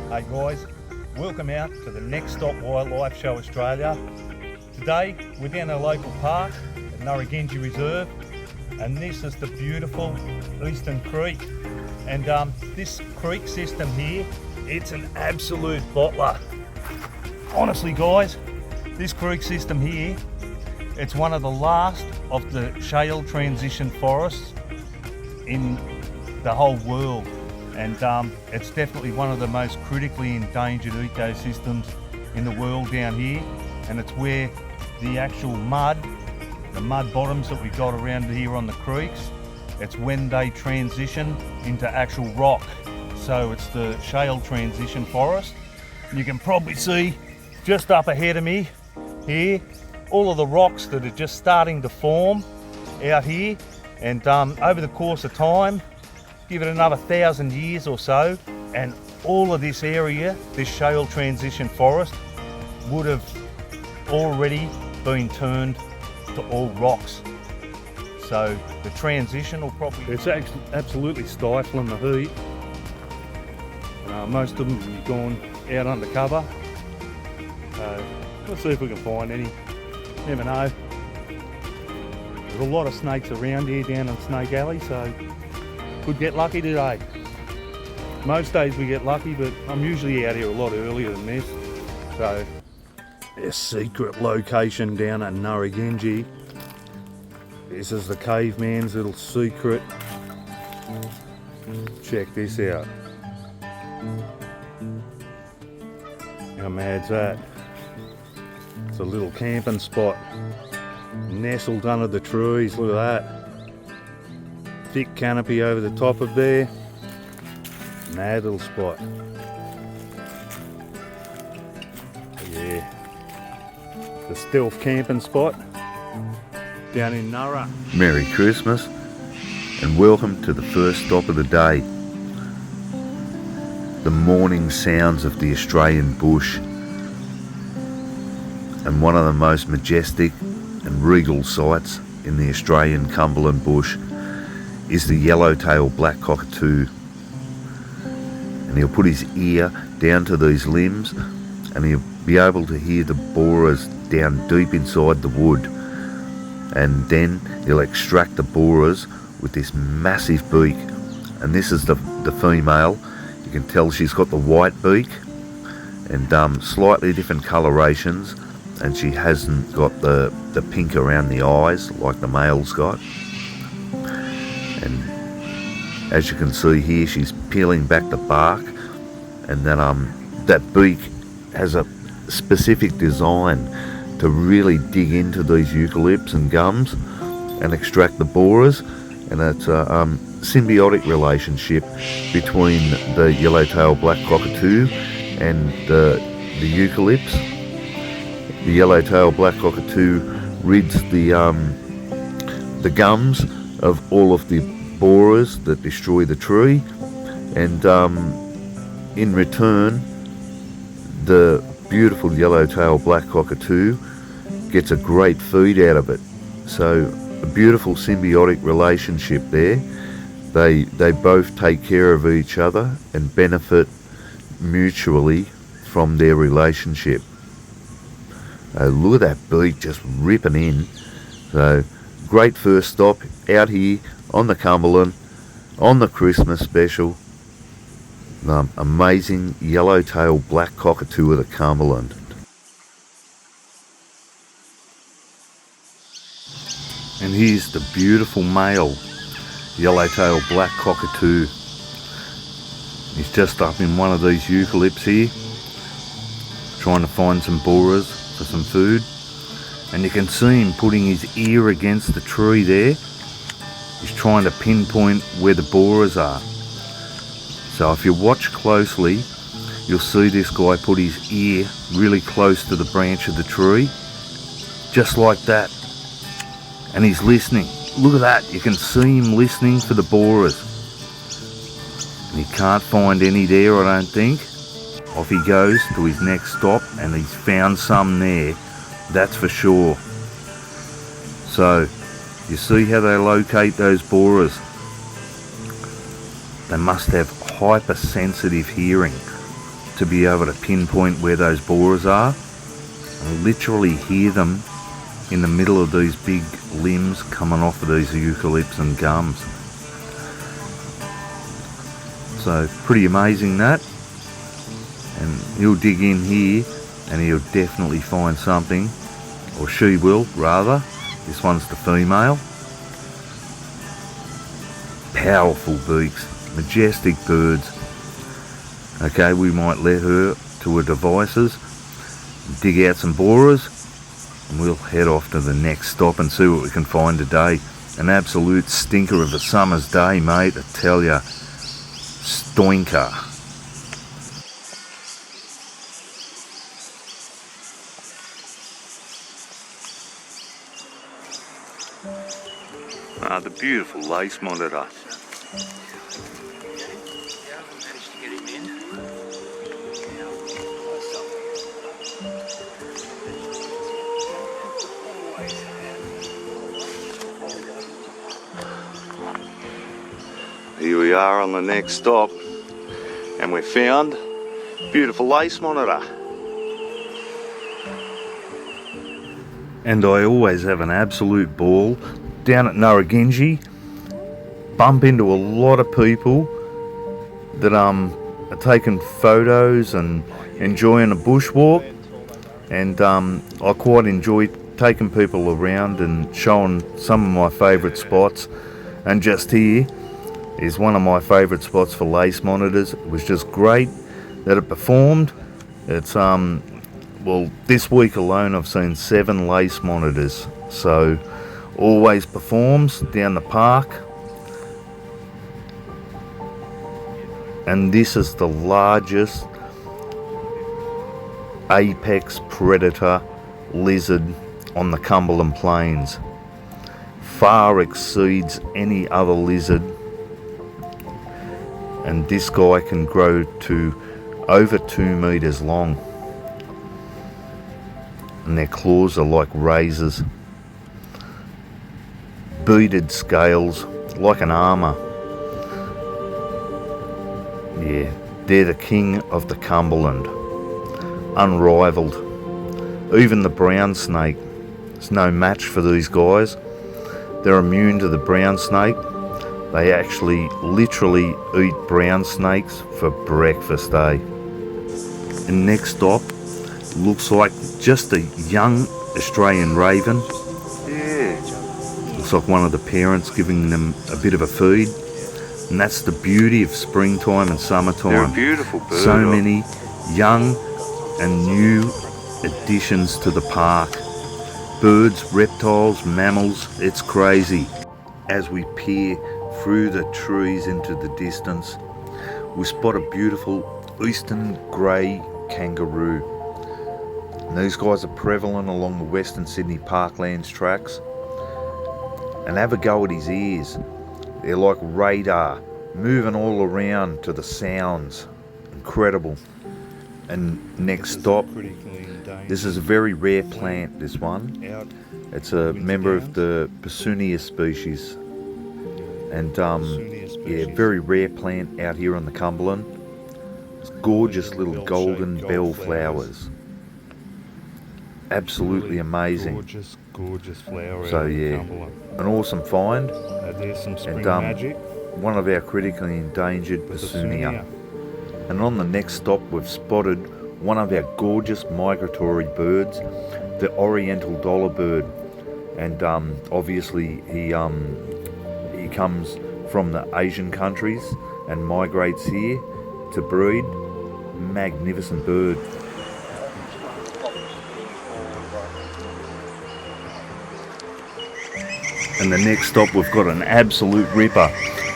Hey guys, welcome out to the Next Stop Wildlife Show Australia. Today we're down at a local park at Narragansett Reserve, and this is the beautiful Eastern Creek. And this creek system here, it's an absolute bottler. Honestly guys, this creek system here, it's one of the last of the shale transition forests in the whole world. And it's definitely one of the most critically endangered ecosystems in the world down here. And it's where the actual mud bottoms that we've got around here on the creeks, it's when they transition into actual rock. So it's the shale transition forest. You can probably see just up ahead of me here, all of the rocks that are just starting to form out here. And over the course of time, give it another 1,000 years or so, and all of this area, this shale transition forest, would have already been turned to all rocks. So the transition will probably... It's actually absolutely stifling the heat. Most of them have gone out under cover. Let's see if we can find any. Never know. There's a lot of snakes around here down in Snake Alley, so could get lucky today. Most days we get lucky, but I'm usually out here a lot earlier than this. So, a secret location down at Narragansett. This is the caveman's little secret. Check this out. How mad's that? It's a little camping spot, nestled under the trees. Look at that. Thick canopy over the top of there. Mad little spot. Yeah. The stealth camping spot down in Nurra. Merry Christmas and welcome to the first stop of the day. The morning sounds of the Australian bush, and one of the most majestic and regal sights in the Australian Cumberland bush is the yellow-tailed black cockatoo. And he'll put his ear down to these limbs and he'll be able to hear the borers down deep inside the wood. And then he'll extract the borers with this massive beak. And this is the female. You can tell she's got the white beak and slightly different colorations, and she hasn't got the pink around the eyes like the male's got. And as you can see here, she's peeling back the bark, and then that beak has a specific design to really dig into these eucalypts and gums and extract the borers. And it's a symbiotic relationship between the yellow-tailed black cockatoo and the eucalypts. The yellow-tailed black cockatoo rids the gums of all of the borers that destroy the tree, and in return the beautiful yellow-tailed black cockatoo gets a great feed out of it. So a beautiful symbiotic relationship there. They both take care of each other and benefit mutually from their relationship. Look at that beak just ripping in. So great first stop out here on the Cumberland on the Christmas special. Amazing yellow-tailed black cockatoo of the Cumberland. And here's the beautiful male yellow-tailed black cockatoo. He's just up in one of these eucalypts here, trying to find some borers for some food. And you can see him putting his ear against the tree there. He's trying to pinpoint where the borers are. So if you watch closely, you'll see this guy put his ear really close to the branch of the tree, just like that. And he's listening. Look at that, you can see him listening for the borers. And he can't find any there, I don't think. Off he goes to his next stop, and he's found some there, that's for sure. So you see how they locate those borers? They must have hypersensitive hearing to be able to pinpoint where those borers are. I literally hear them in the middle of these big limbs coming off of these eucalypts and gums. So pretty amazing that. And he'll dig in here and he'll definitely find something, or she will rather. This one's the female. Powerful beaks, majestic birds. Okay, we might let her to her devices, dig out some borers, and we'll head off to the next stop and see what we can find today. An absolute stinker of a summer's day, mate, I tell ya. Stoinker. The beautiful lace monitor. Here we are on the next stop, and we found beautiful lace monitor. And I always have an absolute ball down at Narragansett. Bump into a lot of people that are taking photos and enjoying a bushwalk, and I quite enjoy taking people around and showing some of my favourite spots. And just here is one of my favourite spots for lace monitors. It was just great that it performed. It's well, this week alone I've seen 7 lace monitors, so always performs down the park. And this is the largest apex predator lizard on the Cumberland Plains. Far exceeds any other lizard, and this guy can grow to over 2 meters long, and their claws are like razors. Beaded scales like an armour. Yeah, they're the king of the Cumberland, unrivaled. Even the brown snake is no match for these guys. They're immune to the brown snake. They actually literally eat brown snakes for breakfast, eh? And next stop looks like just a young Australian raven. Yeah. Looks like one of the parents giving them a bit of a feed. And that's the beauty of springtime and summertime. They're a beautiful bird. So many young and new additions to the park. Birds, reptiles, mammals, it's crazy. As we peer through the trees into the distance, we spot a beautiful eastern grey kangaroo. And these guys are prevalent along the Western Sydney Parklands tracks. And have a go at his ears. They're like radar, moving all around to the sounds. Incredible. And next stop, this is a very rare plant, this one. It's a member of the Bushmen species. And yeah, very rare plant out here on the Cumberland. It's gorgeous little golden bell flowers. Absolutely amazing. Gorgeous flower. So yeah, an awesome find. There's some spring And magic. one of our critically endangered Bushmen. And on the next stop we've spotted one of our gorgeous migratory birds, the oriental dollar bird. And obviously he comes from the Asian countries and migrates here to breed. Magnificent bird. And the next stop we've got an absolute ripper,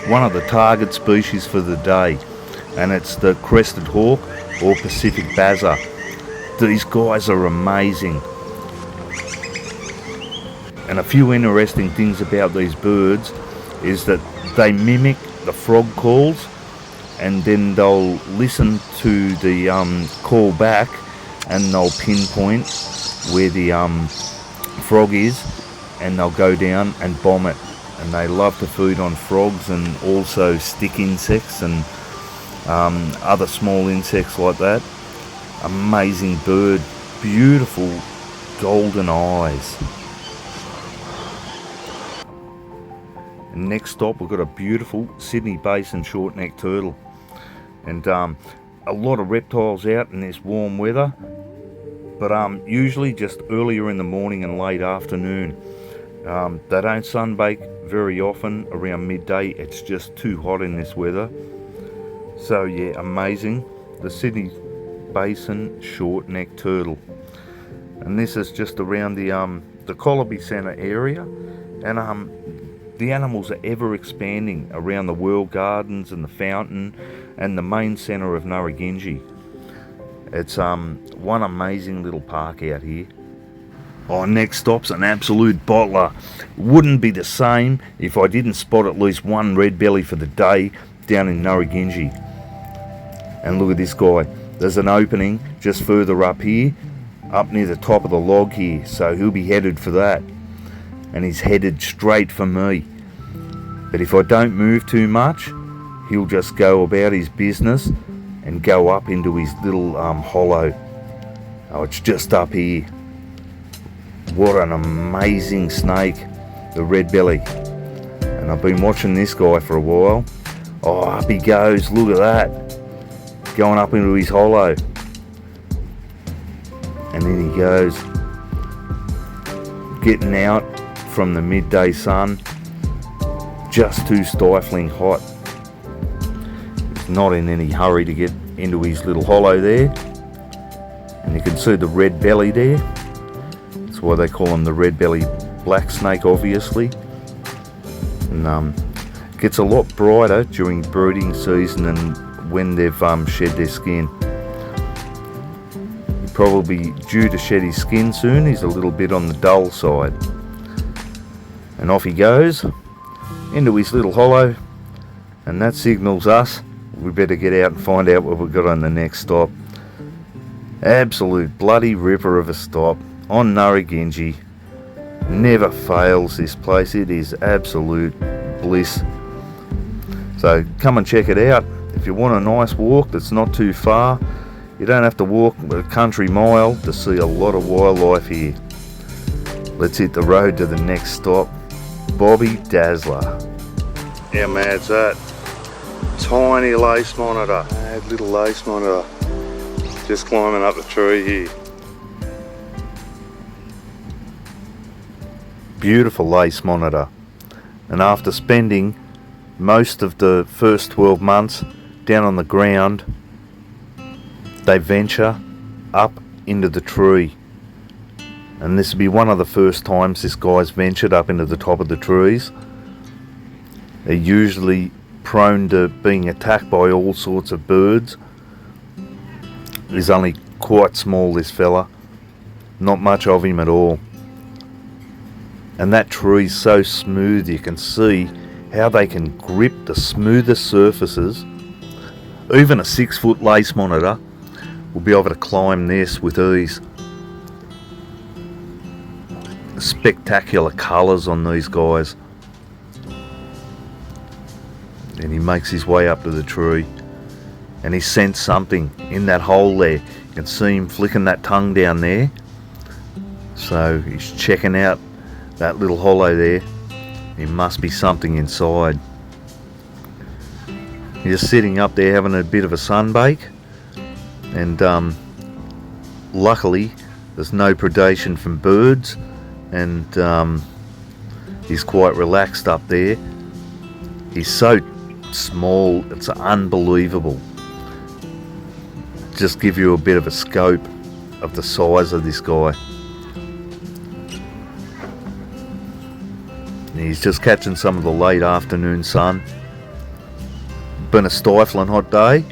one of the target species for the day, and it's the crested hawk or Pacific bazza. These guys are amazing. And a few interesting things about these birds is that they mimic the frog calls, and then they'll listen to the call back and they'll pinpoint where the frog is, and they'll go down and bomb it. And they love to feed on frogs and also stick insects and other small insects like that. amazing bird, beautiful golden eyes. And next stop, we've got a beautiful Sydney Basin short-necked turtle, and a lot of reptiles out in this warm weather, but usually just earlier in the morning and late afternoon. They don't sunbake very often around midday. It's just too hot in this weather. So yeah, amazing. The Sydney Basin short-necked turtle, and this is just around the Colloby Centre area, and the animals are ever expanding around the World Gardens and the Fountain and the main centre of Narragansett. It's one amazing little park out here. Oh, next stop's an absolute bottler. Wouldn't be the same if I didn't spot at least one red belly for the day down in Narragansett. And look at this guy. There's an opening just further up here, up near the top of the log here, so he'll be headed for that. And he's headed straight for me. But if I don't move too much, he'll just go about his business and go up into his little hollow. Oh, it's just up here. What an amazing snake, the red belly. And I've been watching this guy for a while. Oh, up he goes, look at that. Going up into his hollow. And then he goes, getting out from the midday sun. Just too stifling hot. He's not in any hurry to get into his little hollow there. And you can see the red belly there. That's why they call him the red belly black snake, obviously. And gets a lot brighter during breeding season and when they've shed their skin. Probably due to shed his skin soon. He's a little bit on the dull side. And off he goes into his little hollow, and that signals us we better get out and find out what we've got on the next stop. Absolute bloody ripper of a stop on Narragansett. Never fails, this place. It is absolute bliss. So come and check it out. If you want a nice walk that's not too far, you don't have to walk a country mile to see a lot of wildlife here. Let's hit the road to the next stop. Bobby Dazzler. How mad's that? Tiny lace monitor. Mad little lace monitor. Just climbing up the tree here. Beautiful lace monitor. And after spending most of the first 12 months down on the ground, they venture up into the tree. And this will be one of the first times this guy's ventured up into the top of the trees. They're usually prone to being attacked by all sorts of birds. He's only quite small, this fella. Not much of him at all. And that tree's so smooth, you can see how they can grip the smoothest surfaces. Even a 6-foot lace monitor will be able to climb this with ease. Spectacular colours on these guys. And he makes his way up to the tree, and he sensed something in that hole there. You can see him flicking that tongue down there. So he's checking out that little hollow there. There must be something inside. He's sitting up there having a bit of a sunbake, and luckily there's no predation from birds, and he's quite relaxed up there. He's so small, it's unbelievable. Just give you a bit of a scope of the size of this guy. He's just catching some of the late afternoon sun. Been a stifling hot day,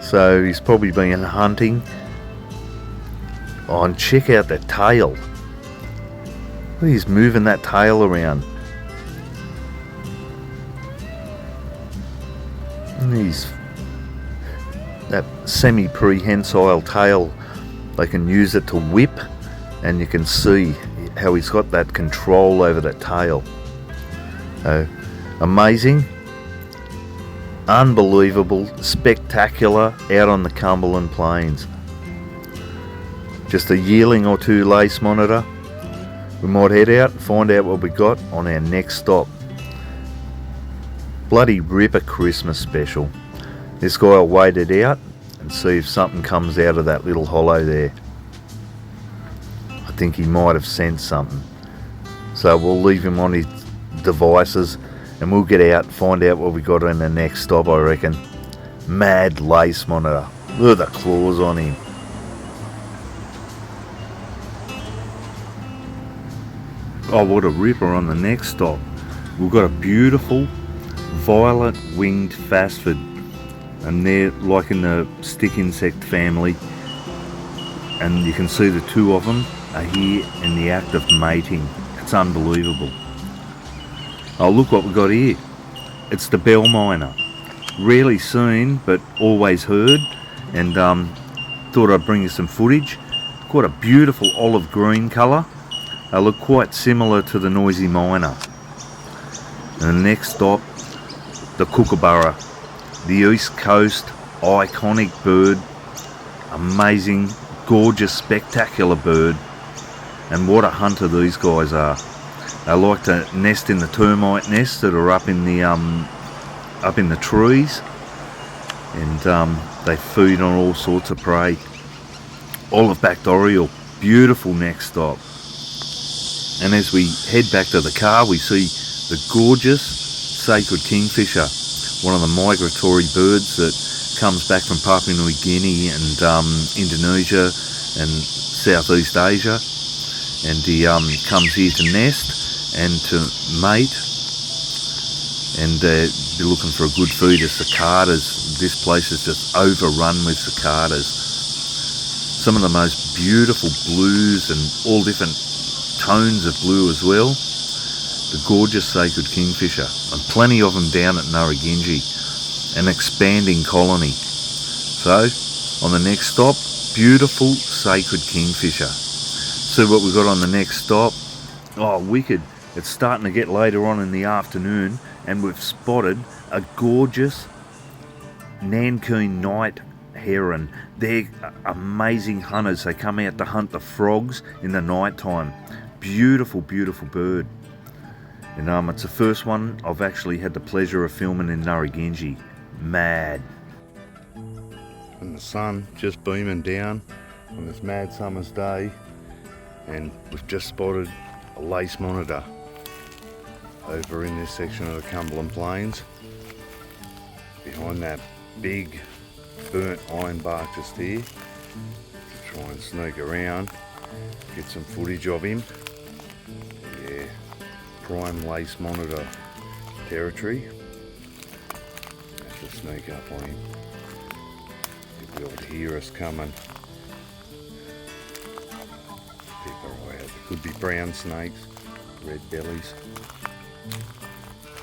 so he's probably been hunting. Oh, and check out that tail. He's moving that tail around. And he's that semi-prehensile tail. They can use it to whip, and you can see how he's got that control over that tail. Amazing, unbelievable, spectacular out on the Cumberland Plains. just a yearling or two lace monitor. We might head out and find out what we got on our next stop. Bloody ripper Christmas special. This guy will wait it out and see if something comes out of that little hollow there. I think he might have sensed something. So we'll leave him on his devices and we'll get out and find out what we got on the next stop, I reckon. Mad lace monitor. Look at the claws on him. Oh, what a ripper on the next stop. We've got a beautiful violet winged phasphid, and they're like in the stick insect family, and you can see the two of them are here in the act of mating. It's unbelievable. Oh, look what we got here. It's the bell miner. Rarely seen but always heard, and thought I'd bring you some footage. Quite a beautiful olive green colour. They look quite similar to the noisy miner. And the next stop, the kookaburra, the East Coast iconic bird, amazing, gorgeous, spectacular bird. And what a hunter these guys are. They like to nest in the termite nests that are up in the trees, and they feed on all sorts of prey. Olive-backed oriole, beautiful next stop. And as we head back to the car, we see the gorgeous sacred kingfisher, one of the migratory birds that comes back from Papua New Guinea and Indonesia and Southeast Asia, and he comes here to nest and to mate, and be looking for a good feed of cicadas. This place is just overrun with cicadas. Some of the most beautiful blues and all different tones of blue as well. The gorgeous sacred kingfisher, and plenty of them down at Narragansett, an expanding colony. So on the next stop, beautiful sacred kingfisher. See what we got on the next stop. Oh, wicked. It's starting to get later on in the afternoon, and we've spotted a gorgeous Nankeen night heron. They're amazing hunters. They come out to hunt the frogs in the night time. Beautiful, beautiful bird. And it's the first one I've actually had the pleasure of filming in Narragansett. Mad. And the sun just beaming down on this mad summer's day, and we've just spotted a lace monitor over in this section of the Cumberland Plains, behind that big burnt iron bark just here. Try and sneak around, get some footage of him. Yeah, prime lace monitor territory. Have to sneak up on him. He'll be able to hear us coming. Keep our eye out. There could be brown snakes, red bellies.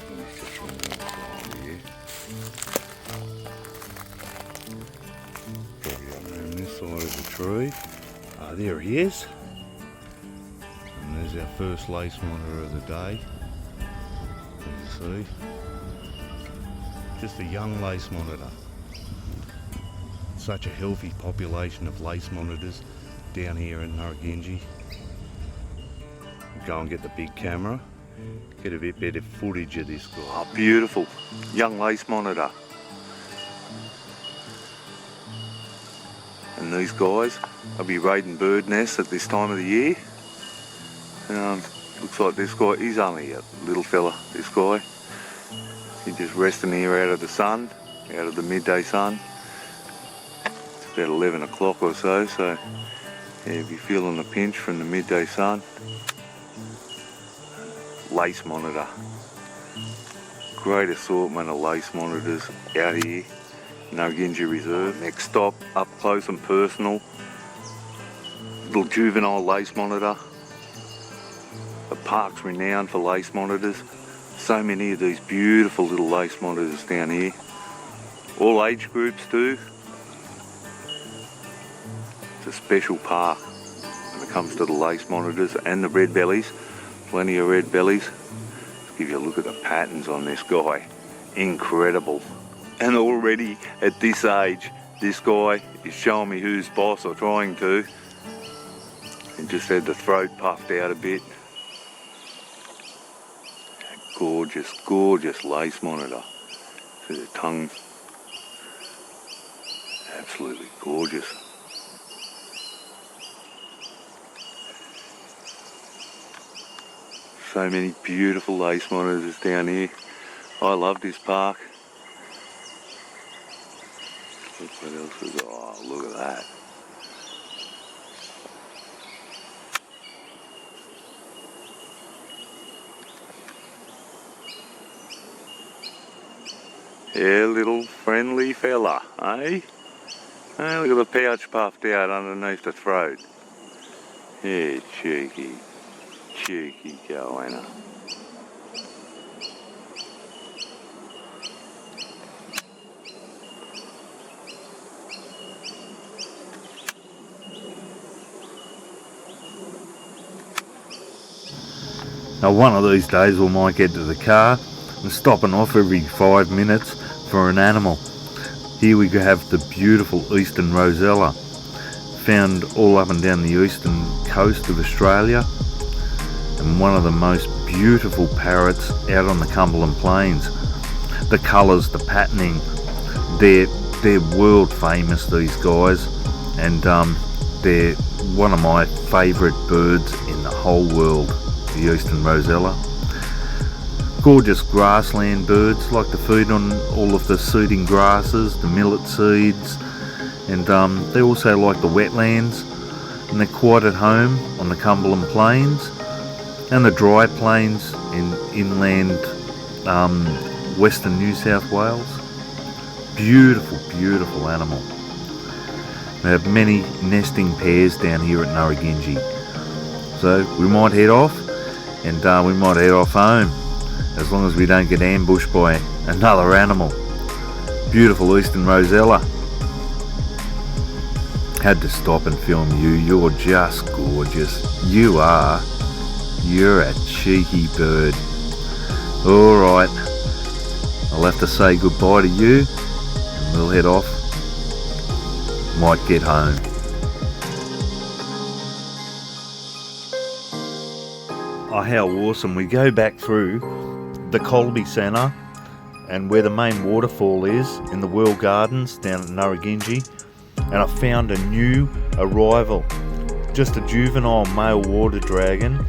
He's just running over here. Probably up on this side of the tree. Ah, there he is. And there's our first lace monitor of the day. As you see, just a young lace monitor. Such a healthy population of lace monitors down here in Narragansett. Go and get the big camera, get a bit better footage of this guy. Oh, beautiful young lace monitor. And these guys will be raiding bird nests at this time of the year. Looks like this guy, he's only a little fella, this guy. He's just resting here out of the sun, out of the midday sun. It's about 11 o'clock or so, so yeah, you'll be feeling the pinch from the midday sun. Lace monitor. Great assortment of lace monitors out here. Narragansett Reserve. Next stop, up close and personal. Little juvenile lace monitor. The park's renowned for lace monitors. So many of these beautiful little lace monitors down here. All age groups too. It's a special park when it comes to the lace monitors and the red bellies. Plenty of red bellies. Let's give you a look at the patterns on this guy. Incredible. And already at this age, this guy is showing me who's boss, or trying to. and just had the throat puffed out a bit. Gorgeous, gorgeous lace monitor. See the tongue, absolutely gorgeous. So many beautiful lace monitors down here. I love this park. Look what else we got. Oh, look at that. Yeah, little friendly fella, eh? Hey, look at the pouch puffed out underneath the throat. Yeah, cheeky goanna. Now one of these days we might get to the car and stopping off every 5 minutes for an animal. Here we have the beautiful eastern rosella, found all up and down the eastern coast of Australia, and one of the most beautiful parrots out on the Cumberland Plains. The colours, the patterning, they're world famous, these guys, and they're one of my favourite birds in the whole world, the eastern rosella. Gorgeous grassland birds, like to feed on all of the seeding grasses, the millet seeds, and they also like the wetlands, and they're quite at home on the Cumberland Plains and the dry plains in inland western New South Wales. Beautiful, beautiful animal. We have many nesting pairs down here at Narragansett. So we might head off, and we might head off home, as long as we don't get ambushed by another animal. Beautiful eastern rosella. Had to stop and film you. You're just gorgeous. You are. You're a cheeky bird. Alright, I'll have to say goodbye to you, and we'll head off. Might get home. Oh, how awesome. We go back through the Colby Centre and where the main waterfall is in the World Gardens down at Narragansett, and I found a new arrival, just a juvenile male water dragon,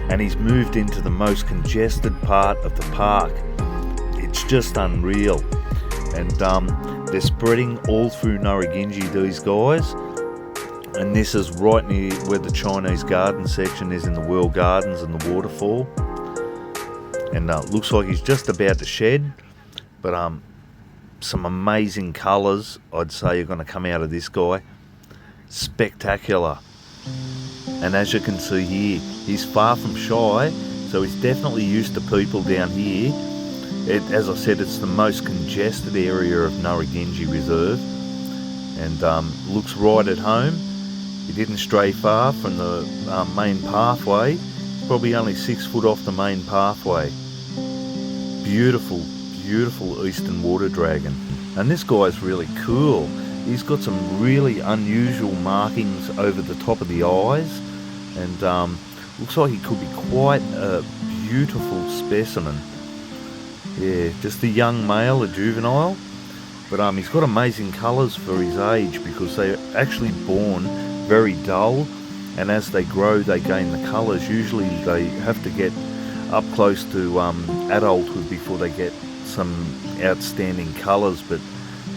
and he's moved into the most congested part of the park. It's just unreal, and they're spreading all through Narragansett, these guys, and this is right near where the Chinese garden section is in the World Gardens and the waterfall. And looks like he's just about to shed, but some amazing colours I'd say are going to come out of this guy. Spectacular. And as you can see here, he's far from shy, so he's definitely used to people down here. As I said, it's the most congested area of Narragansett Reserve, and looks right at home. He didn't stray far from the main pathway, probably only 6 foot off the main pathway. Beautiful, beautiful eastern water dragon. And this guy's really cool. He's got some really unusual markings over the top of the eyes, and looks like he could be quite a beautiful specimen. Yeah, just a young male, a juvenile, but he's got amazing colours for his age, because they're actually born very dull, and as they grow they gain the colours. Usually they have to get up close to adulthood before they get some outstanding colours, but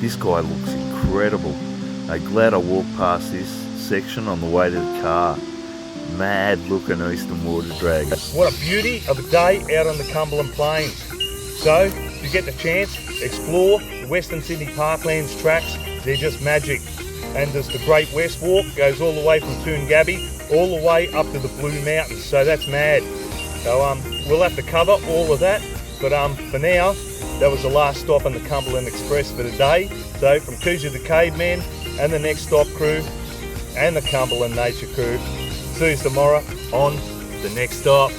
this guy looks incredible. I'm glad I walked past this section on the way to the car. Mad looking eastern water dragon. What a beauty of a day out on the Cumberland Plains. So, if you get the chance, explore the Western Sydney Parklands tracks. They're just magic. And there's the Great West Walk, goes all the way from Toongabbie all the way up to the Blue Mountains. So that's mad. So we'll have to cover all of that. But for now, that was the last stop on the Cumberland Express for today. So from Coosa the Caveman and the Next Stop crew and the Cumberland Nature crew, see you tomorrow on the Next Stop.